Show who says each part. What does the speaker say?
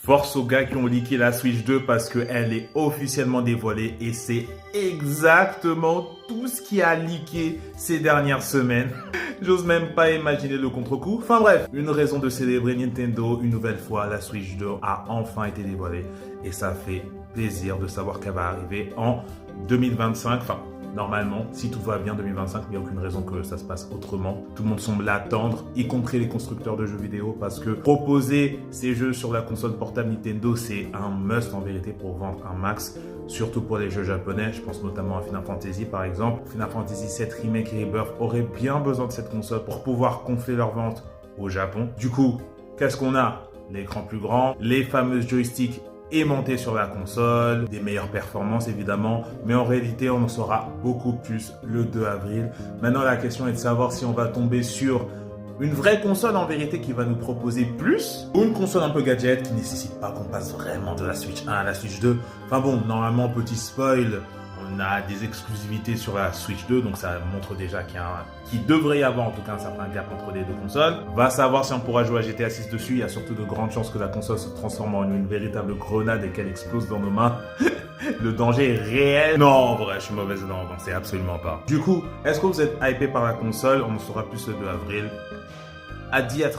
Speaker 1: Force aux gars qui ont leaké la Switch 2 parce qu'elle est officiellement dévoilée et c'est exactement tout ce qui a leaké ces dernières semaines. J'ose même pas imaginer le contre-coup. Enfin bref, une raison de célébrer Nintendo. Une nouvelle fois, la Switch 2 a enfin été dévoilée et ça fait plaisir de savoir qu'elle va arriver en 2025. Enfin, normalement, si tout va bien, 2025, mais il n'y a aucune raison que ça se passe autrement. Tout le monde semble l'attendre, y compris les constructeurs de jeux vidéo, parce que proposer ces jeux sur la console portable Nintendo, c'est un must en vérité pour vendre un max, surtout pour les jeux japonais. Je pense notamment à Final Fantasy par exemple. Final Fantasy VII Remake et Rebirth auraient bien besoin de cette console pour pouvoir gonfler leurs ventes au Japon. Du coup, qu'est-ce qu'on a? L'écran plus grand, les fameux joysticks aimantés sur la console, des meilleures performances évidemment, mais en réalité on en saura beaucoup plus le 2 avril. Maintenant la question est de savoir si on va tomber sur une vraie console en vérité qui va nous proposer plus, ou une console un peu gadget qui nécessite pas qu'on passe vraiment de la Switch 1 à la Switch 2. Enfin bon, normalement petit spoil, on a des exclusivités sur la Switch 2, donc ça montre déjà qu'il devrait y avoir en tout cas un certain gap entre les deux consoles. Va savoir si on pourra jouer à GTA 6 dessus. Il y a surtout de grandes chances que la console se transforme en une véritable grenade et qu'elle explose dans nos mains. Le danger est réel. Non, en vrai, je suis mauvaise dans c'est absolument pas. Du coup, est-ce que vous êtes hypé par la console? On en saura plus le 2 avril. À